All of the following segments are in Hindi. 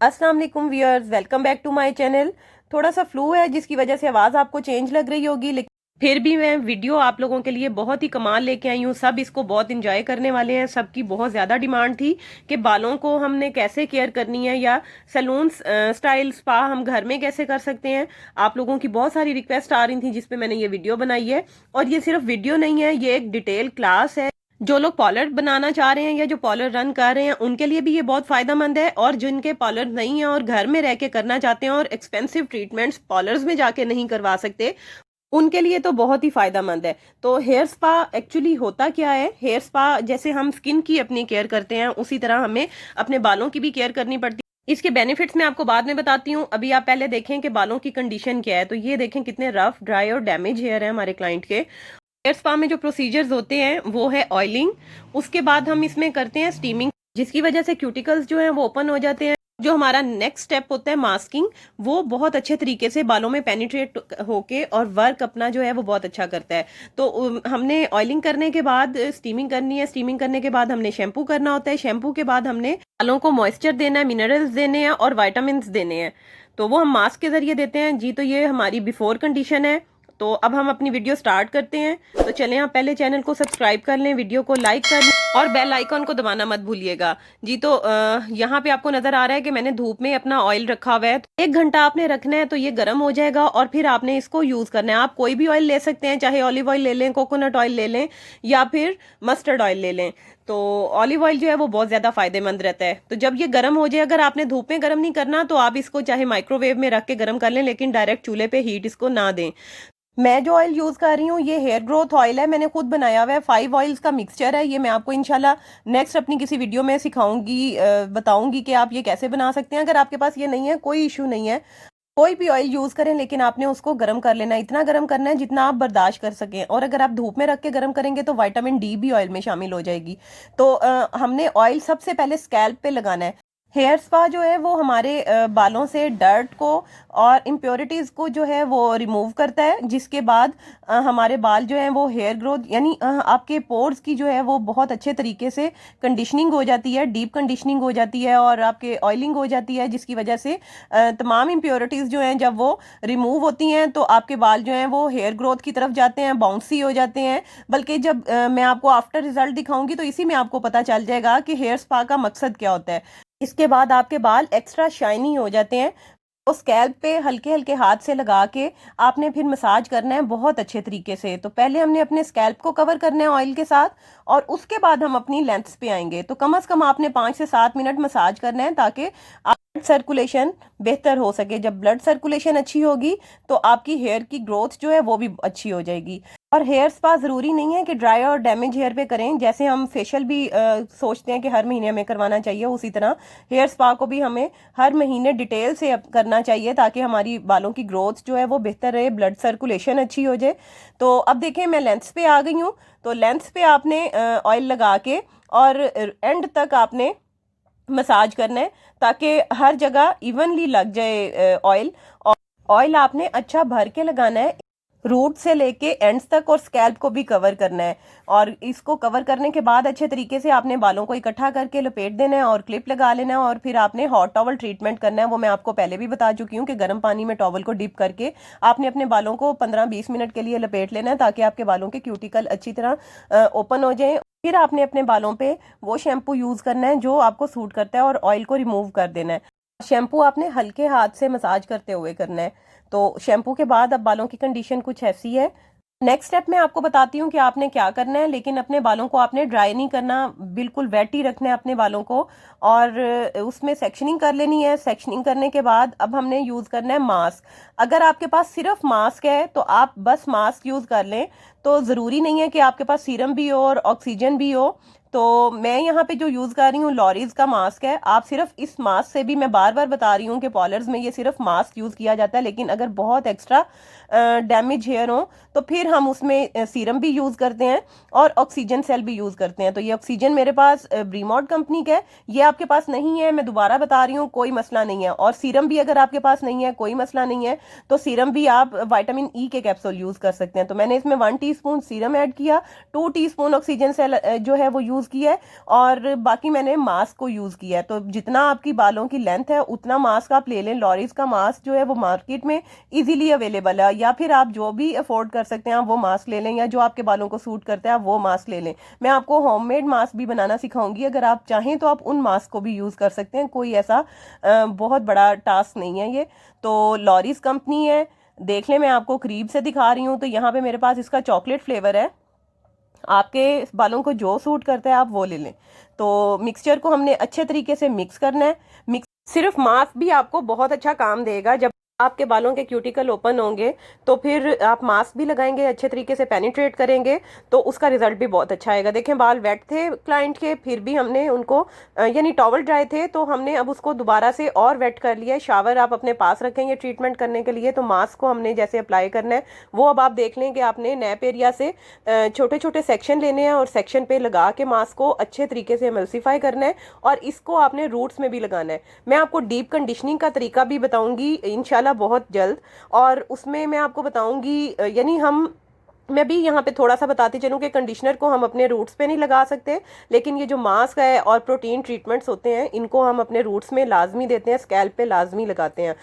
अस्सलाम वालेकुम viewers, welcome back to my channel. थोड़ा सा फ्लू है जिसकी वजह से आवाज़ आपको चेंज लग रही होगी, लेकिन फिर भी मैं वीडियो आप लोगों के लिए बहुत ही कमाल लेके आई हूँ। सब इसको बहुत इंजॉय करने वाले हैं। सबकी बहुत ज़्यादा डिमांड थी कि बालों को हमने कैसे केयर करनी है या सैलून स्टाइल स्पा हम घर में कैसे कर सकते हैं। आप लोगों की बहुत सारी रिक्वेस्ट आ रही थी जिसपे मैंने ये वीडियो बनाई है। और ये सिर्फ वीडियो नहीं है, ये एक डिटेल क्लास है। जो लोग पार्लर बनाना चाह रहे हैं या जो पार्लर रन कर रहे हैं उनके लिए भी ये बहुत फायदेमंद है, और जिनके पार्लर नहीं है और घर में रह के करना चाहते हैं और एक्सपेंसिव ट्रीटमेंट्स पार्लर्स में जाके नहीं करवा सकते, उनके लिए तो बहुत ही फायदेमंद है। तो हेयर स्पा एक्चुअली होता क्या है? हेयर स्पा जैसे हम स्किन की अपनी केयर करते हैं उसी तरह हमें अपने बालों की भी केयर करनी पड़ती है। इसके बेनिफिट्स मैं आपको बाद में बताती हूँ। अभी आप पहले देखें कि बालों की कंडीशन क्या है। तो ये देखें कितने रफ, ड्राई और डैमेज हेयर है हमारे क्लाइंट के। हेयर स्पा में जो प्रोसीजर्स होते हैं वो है ऑयलिंग, उसके बाद हम इसमें करते हैं स्टीमिंग, जिसकी वजह से क्यूटिकल्स जो हैं वो ओपन हो जाते हैं। जो हमारा नेक्स्ट स्टेप होता है मास्किंग, वो बहुत अच्छे तरीके से बालों में पेनिट्रेट होके और वर्क अपना जो है वो बहुत अच्छा करता है। तो हमने ऑयलिंग करने के बाद स्टीमिंग करनी है, स्टीमिंग करने के बाद हमने शैम्पू करना होता है, शैम्पू के बाद हमने बालों को मॉइस्चर देना है, मिनरल्स देने हैं और वाइटामिन देने हैं। तो वो हम मास्क के जरिए देते हैं जी। तो ये हमारी बिफोर कंडीशन है। तो अब हम अपनी वीडियो स्टार्ट करते हैं। तो चलें, आप पहले चैनल को सब्सक्राइब कर लें, वीडियो को लाइक कर लें और बेल आइकॉन को दबाना मत भूलिएगा जी। तो यहाँ पे आपको नजर आ रहा है कि मैंने धूप में अपना ऑयल रखा हुआ है। तो 1 घंटा आपने रखना है, तो ये गर्म हो जाएगा और फिर आपने इसको यूज करना है। आप कोई भी ऑयल ले सकते हैं, चाहे ऑलिव ऑयल ले लें, कोकोनट ऑयल ले लें या फिर मस्टर्ड ऑयल ले लें। तो ऑलिव ऑयल जो है वो बहुत ज्यादा फायदेमंद रहता है। तो जब ये गर्म हो जाए, अगर आपने धूप में गर्म नहीं करना तो आप इसको चाहे माइक्रोवेव में रख के गर्म कर लें, लेकिन डायरेक्ट चूल्हे पे हीट इसको ना दें। मैं जो ऑयल यूज कर रही हूँ ये हेयर ग्रोथ ऑयल है, मैंने खुद बनाया हुआ है। 5 ऑयल्स का मिक्सचर है ये। मैं आपको इंशाल्लाह नेक्स्ट अपनी किसी वीडियो में सिखाऊंगी, बताऊंगी कि आप ये कैसे बना सकते हैं। अगर आपके पास ये नहीं है कोई इशू नहीं है, कोई भी ऑयल यूज करें, लेकिन आपने उसको गर्म कर लेना है। इतना गर्म करना है जितना आप बर्दाश्त कर सकें। और अगर आप धूप में रख के गर्म करेंगे तो विटामिन डी भी ऑयल में शामिल हो जाएगी। तो हमने ऑयल सबसे पहले स्कैल्प पे लगाना है। हेयर स्पा जो है वो हमारे बालों से डर्ट को और इम्प्योरिटीज को जो है वो रिमूव करता है, जिसके बाद हमारे बाल जो हैं वो हेयर ग्रोथ यानी आपके पोर्स की जो है वो बहुत अच्छे तरीके से कंडीशनिंग हो जाती है, डीप कंडीशनिंग हो जाती है और आपके ऑयलिंग हो जाती है, जिसकी वजह से तमाम इम्प्योरिटीज जो हैं जब वो रिमूव होती हैं तो आपके बाल जो हैं वो हेयर ग्रोथ की तरफ जाते हैं, बाउंसी हो जाते हैं। बल्कि जब मैं आपको आफ्टर रिजल्ट दिखाऊंगी तो इसी में आपको पता चल जाएगा कि हेयर स्पा का मकसद क्या होता है। इसके बाद आपके बाल एक्स्ट्रा शाइनी हो जाते हैं। तो स्कैल्प पे हल्के हल्के हाथ से लगा के आपने फिर मसाज करना है बहुत अच्छे तरीके से। तो पहले हमने अपने स्कैल्प को कवर करना है ऑयल के साथ और उसके बाद हम अपनी लेंथ्स पे आएंगे। तो कम से कम आपने 5 से 7 मिनट मसाज करना है ताकि ब्लड सर्कुलेशन बेहतर हो सके। जब ब्लड सर्कुलेशन अच्छी होगी तो आपकी हेयर की ग्रोथ जो है वो भी अच्छी हो जाएगी। और हेयर स्पा ज़रूरी नहीं है कि ड्राई और डैमेज हेयर पे करें। जैसे हम फेशियल भी सोचते हैं कि हर महीने हमें करवाना चाहिए, उसी तरह हेयर स्पा को भी हमें हर महीने डिटेल से करना चाहिए ताकि हमारी बालों की ग्रोथ जो है वो बेहतर रहे, ब्लड सर्कुलेशन अच्छी हो जाए। तो अब देखें मैं लेंथ्स पे आ गई हूँ। तो लेंथ्स पे आपने ऑयल लगा के और एंड तक आपने मसाज करना है ताकि हर जगह इवनली लग जाए ऑयल। और ऑयल आपने अच्छा भर के लगाना है, रूट से लेके एंड्स तक, और स्कैल्प को भी कवर करना है। और इसको कवर करने के बाद अच्छे तरीके से आपने बालों को इकट्ठा करके लपेट देना है और क्लिप लगा लेना है। और फिर आपने हॉट टॉवल ट्रीटमेंट करना है। वो मैं आपको पहले भी बता चुकी हूँ कि गर्म पानी में टॉवल को डिप करके आपने अपने बालों को 15-20 मिनट के लिए लपेट लेना है ताकि आपके बालों के क्यूटिकल अच्छी तरह ओपन हो जाए। फिर आपने अपने बालों पे वो शैम्पू यूज करना है जो आपको सूट करता है और ऑयल को रिमूव कर देना है। शैम्पू आपने हल्के हाथ से मसाज करते हुए करना है। तो शैम्पू के बाद अब बालों की कंडीशन कुछ ऐसी है। नेक्स्ट स्टेप मैं आपको बताती हूँ कि आपने क्या करना है, लेकिन अपने बालों को आपने ड्राई नहीं करना, बिल्कुल वेट ही रखना है अपने बालों को। और उसमें सेक्शनिंग कर लेनी है। सेक्शनिंग करने के बाद अब हमने यूज़ करना है मास्क। अगर आपके पास सिर्फ मास्क है तो आप बस मास्क यूज़ कर लें। तो ज़रूरी नहीं है कि आपके पास सीरम भी हो और ऑक्सीजन भी हो। तो मैं यहाँ पे जो यूज़ कर रही हूँ लॉरीज का मास्क है। आप सिर्फ इस मास्क से भी, मैं बार बार बता रही हूँ कि पार्लर्स में ये सिर्फ मास्क यूज़ किया जाता है, लेकिन अगर बहुत एक्स्ट्रा डैमेज हेयर हो तो फिर हम उसमें सीरम भी यूज़ करते हैं और ऑक्सीजन सेल भी यूज़ करते हैं। तो ये ऑक्सीजन मेरे पास ब्रीमॉड कंपनी का है, ये आपके पास नहीं है मैं दोबारा बता रही हूँ, कोई मसला नहीं है। और सीरम भी अगर आपके पास नहीं है कोई मसला नहीं है, तो सीरम भी आप विटामिन ई के कैप्सूल यूज़ कर सकते हैं। तो मैंने इसमें 1 टीस्पून सीरम ऐड किया, 2 टीस्पून ऑक्सीजन सेल जो है वो यूज़ यूज़ किया है और बाकी मैंने मास्क को यूज़ किया है। तो जितना आपकी बालों की लेंथ है उतना मास्क आप ले लें। लॉरीज का मास्क जो है वो मार्केट में इजीली अवेलेबल है, या फिर आप जो भी अफोर्ड कर सकते हैं आप वो मास्क ले लें, या जो आपके बालों को सूट करता है आप वो मास्क ले लें। मैं आपको होममेड मास्क भी बनाना सिखाऊंगी, अगर आप चाहें तो आप उन मास्क को भी यूज़ कर सकते हैं, कोई ऐसा बहुत बड़ा टास्क नहीं है ये। तो लॉरीज कंपनी है, देख लें, मैं आपको करीब से दिखा रही हूँ। तो यहाँ पे मेरे पास इसका चॉकलेट फ्लेवर है, आपके बालों को जो सूट करता है आप वो ले लें। तो मिक्सचर को हमने अच्छे तरीके से मिक्स करना है। सिर्फ मास्क भी आपको बहुत अच्छा काम देगा। जब आपके बालों के क्यूटिकल ओपन होंगे तो फिर आप मास्क भी लगाएंगे, अच्छे तरीके से पेनिट्रेट करेंगे तो उसका रिजल्ट भी बहुत अच्छा आएगा। देखें बाल वेट थे क्लाइंट के, फिर भी हमने उनको यानी टॉवल ड्राई थे तो हमने अब उसको दोबारा से और वेट कर लिया है। शावर आप अपने पास रखेंगे ट्रीटमेंट करने के लिए। तो मास्क को हमने जैसे अप्लाई करना है वो अब आप देख लें कि आपने नैप एरिया से छोटे छोटे सेक्शन लेने हैं और सेक्शन पे लगा के मास्क को अच्छे तरीके से एमल्सिफाई करना है और इसको आपने रूट्स में भी लगाना है। मैं आपको डीप कंडीशनिंग का तरीका भी बताऊंगी इंशाल्लाह बहुत जल्द, और उसमें मैं आपको बताऊंगी यानी मैं भी यहाँ पे थोड़ा सा बताती चलूँ कि कंडीशनर को हम अपने रूट्स पे नहीं लगा सकते, लेकिन ये जो मास्क है और प्रोटीन ट्रीटमेंट्स होते हैं इनको हम अपने रूट्स में लाजमी देते हैं, स्कैल्प पे लाजमी लगाते हैं।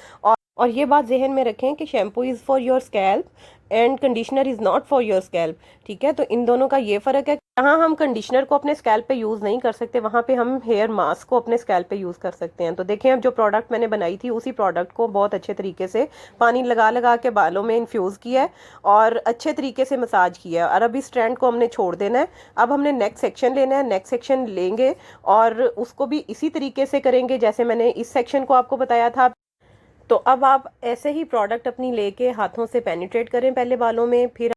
और ये बात जहन में रखें कि shampoo is for your scalp and conditioner is not for your scalp, ठीक है। तो इन दोनों का ये फ़र्क है, जहाँ हम कंडीशनर को अपने स्कैल्प पे यूज़ नहीं कर सकते वहाँ पे हम हेयर मास्क को अपने स्कैल्प पे यूज़ कर सकते हैं। तो देखें अब जो प्रोडक्ट मैंने बनाई थी उसी प्रोडक्ट को बहुत अच्छे तरीके से पानी लगा लगा के बालों में इन्फ्यूज़ किया है और अच्छे तरीके से मसाज किया है। और अब इस स्ट्रैंड को हमने छोड़ देना है। अब हमने नेक सेक्शन लेना है, नेक सेक्शन लेंगे और उसको भी इसी तरीके से करेंगे जैसे मैंने इस सेक्शन को आपको बताया था। तो अब आप ऐसे ही प्रोडक्ट अपनी लेके हाथों से पेनिट्रेट करें पहले बालों में, फिर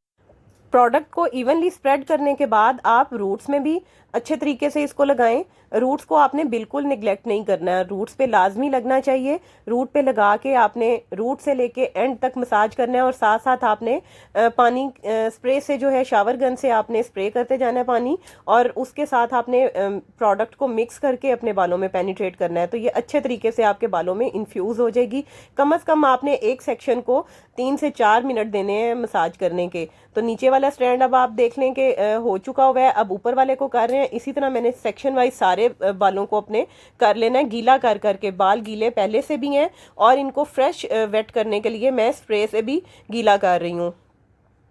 प्रोडक्ट को इवनली स्प्रेड करने के बाद आप रूट्स में भी अच्छे तरीके से इसको लगाएं। रूट्स को आपने बिल्कुल निगलेक्ट नहीं करना है, रूट्स पे लाजमी लगना चाहिए। रूट पे लगा के आपने रूट से लेके एंड तक मसाज करना है और साथ साथ आपने पानी स्प्रे से जो है शावर गन से आपने स्प्रे करते जाना है पानी, और उसके साथ आपने प्रोडक्ट को मिक्स करके अपने बालों में पेनिट्रेट करना है। तो ये अच्छे तरीके से आपके बालों में इन्फ्यूज़ हो जाएगी। कम से कम आपने एक सेक्शन को 3 से 4 मिनट देने हैं मसाज करने के। तो नीचे वाला स्ट्रैंड अब आप देख लें कि हो चुका हुआ है, अब ऊपर वाले को कर रहे हैं। इसी तरह मैंने सेक्शन वाइज सारे बालों को अपने कर लेना है, गीला कर करके। बाल गीले पहले से भी हैं और इनको फ्रेश वेट करने के लिए मैं स्प्रे से भी गीला कर रही हूँ,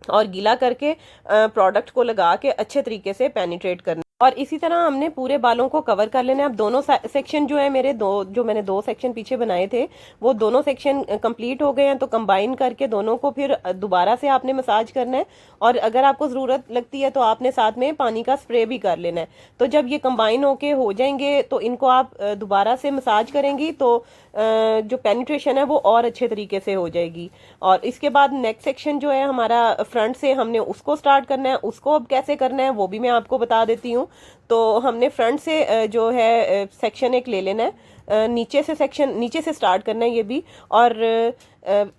और गीला करके प्रोडक्ट को लगा के अच्छे तरीके से पेनिट्रेट करना। और इसी तरह हमने पूरे बालों को कवर कर लेना है। अब दोनों सेक्शन जो है मेरे जो मैंने 2 सेक्शन पीछे बनाए थे वो दोनों सेक्शन कंप्लीट हो गए हैं। तो कंबाइन करके दोनों को फिर दोबारा से आपने मसाज करना है, और अगर आपको ज़रूरत लगती है तो आपने साथ में पानी का स्प्रे भी कर लेना है। तो जब ये कंबाइन होके हो जाएंगे तो इनको आप दोबारा से मसाज करेंगी तो जो पेनिट्रेशन है वो और अच्छे तरीके से हो जाएगी। और इसके बाद नेक्स्ट सेक्शन जो है हमारा फ्रंट से हमने उसको स्टार्ट करना है। उसको अब कैसे करना है वो भी मैं आपको बता देती हूँ। तो हमने फ्रंट से जो है सेक्शन एक ले लेना है, नीचे से स्टार्ट करना है ये भी, और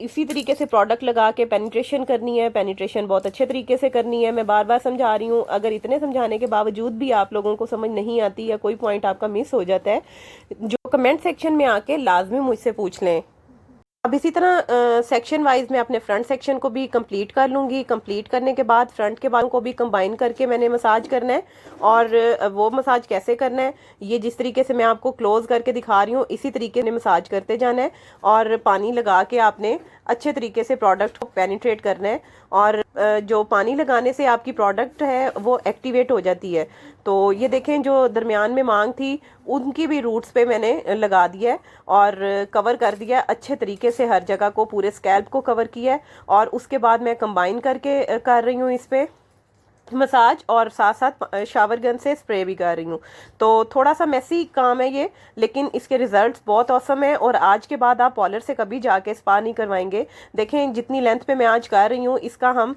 इसी तरीके से प्रोडक्ट लगा के पेनिट्रेशन करनी है। पेनिट्रेशन बहुत अच्छे तरीके से करनी है, मैं बार बार समझा रही हूँ। अगर इतने समझाने के बावजूद भी आप लोगों को समझ नहीं आती या कोई पॉइंट आपका मिस हो जाता है, जो कमेंट सेक्शन में आके लाजमी मुझसे पूछ लें। अब इसी तरह सेक्शन वाइज मैं अपने फ्रंट सेक्शन को भी कंप्लीट कर लूँगी। कंप्लीट करने के बाद फ्रंट के बालों को भी कंबाइन करके मैंने मसाज करना है, और वो मसाज कैसे करना है ये जिस तरीके से मैं आपको क्लोज करके दिखा रही हूँ इसी तरीके से मसाज करते जाना है, और पानी लगा के आपने अच्छे तरीके से प्रोडक्ट को पेनिट्रेट करना है। और जो पानी लगाने से आपकी प्रोडक्ट है वो एक्टिवेट हो जाती है। तो ये देखें जो दरमियान में मांग थी उनकी भी रूट्स पे मैंने लगा दिया है और कवर कर दिया है अच्छे तरीके से, हर जगह को, पूरे स्कैल्प को कवर किया है। और उसके बाद मैं कंबाइन करके कर रही हूँ इस पे मसाज, और साथ साथ शावर गन से स्प्रे भी कर रही हूँ। तो थोड़ा सा मैसी काम है ये, लेकिन इसके रिजल्ट्स बहुत औसम है। और आज के बाद आप पार्लर से कभी जाके स्पा नहीं करवाएंगे। देखें जितनी लेंथ पे मैं आज कर रही हूँ इसका हम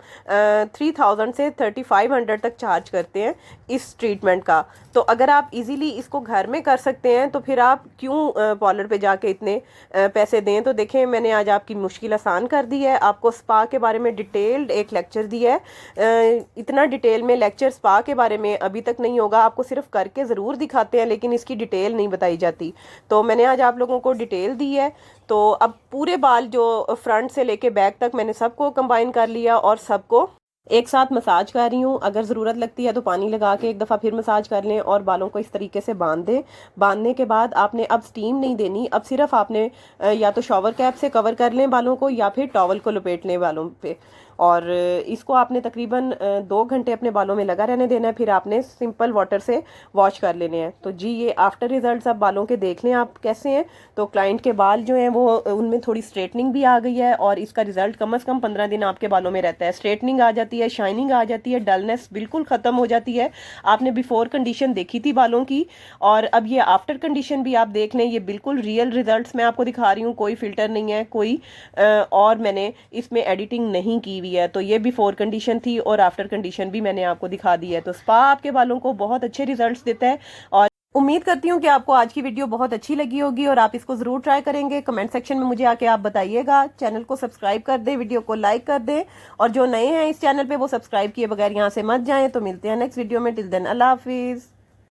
3000 से 3500 तक चार्ज करते हैं इस ट्रीटमेंट का। तो अगर आप इजीली इसको घर में कर सकते हैं तो फिर आप क्यों पार्लर पे जाके इतने पैसे दें। तो देखें मैंने आज आपकी मुश्किल आसान कर दी है, आपको स्पा के बारे में डिटेल्ड एक लेक्चर दिया है। इतना डिटेल में लेक्चर स्पा के बारे में अभी तक नहीं होगा, आपको सिर्फ करके ज़रूर दिखाते हैं लेकिन इसकी डिटेल नहीं बताई जाती। तो मैंने आज आप लोगों को डिटेल दी है। तो अब पूरे बाल जो फ्रंट से लेके बैक तक मैंने सबको कंबाइन कर लिया और सबको एक साथ मसाज कर रही हूँ। अगर ज़रूरत लगती है तो पानी लगा के एक दफ़ा फिर मसाज कर लें और बालों को इस तरीके से बांध दें। बांधने के बाद आपने अब स्टीम नहीं देनी, अब सिर्फ आपने या तो शॉवर कैप से कवर कर लें बालों को या फिर टॉवल को लपेट लें बालों पे। और इसको आपने तकरीबन 2 घंटे अपने बालों में लगा रहने देना है, फिर आपने सिंपल वाटर से वॉश कर लेने हैं। तो जी ये आफ्टर रिजल्ट्स आप बालों के देख लें आप कैसे हैं। तो क्लाइंट के बाल जो हैं वो उनमें थोड़ी स्ट्रेटनिंग भी आ गई है और इसका रिजल्ट कम से कम 15 दिन आपके बालों में रहता है। स्ट्रेटनिंग आ जाती है, शाइनिंग आ जाती है, डलनेस बिल्कुल ख़त्म हो जाती है। आपने बिफोर कंडीशन देखी थी बालों की और अब ये आफ्टर कंडीशन भी आप देख लें। ये बिल्कुल रियल रिजल्ट्स मैं आपको दिखा रही हूँ, कोई फिल्टर नहीं है, कोई और मैंने इसमें एडिटिंग नहीं की हुई है। तो ये बिफोर कंडीशन थी और आफ्टर कंडीशन भी मैंने आपको दिखा दी है। तो स्पा आपके बालों को बहुत अच्छे रिजल्ट्स देता है और उम्मीद करती हूँ कि आपको आज की वीडियो बहुत अच्छी लगी होगी और आप इसको ज़रूर ट्राई करेंगे। कमेंट सेक्शन में मुझे आके आप बताइएगा। चैनल को सब्सक्राइब कर दें, वीडियो को लाइक कर दें और जो नए हैं इस चैनल पे वो सब्सक्राइब किए बगैर यहाँ से मत जाएं। तो मिलते हैं नेक्स्ट वीडियो में। टिल देन अल्लाह हाफिज़।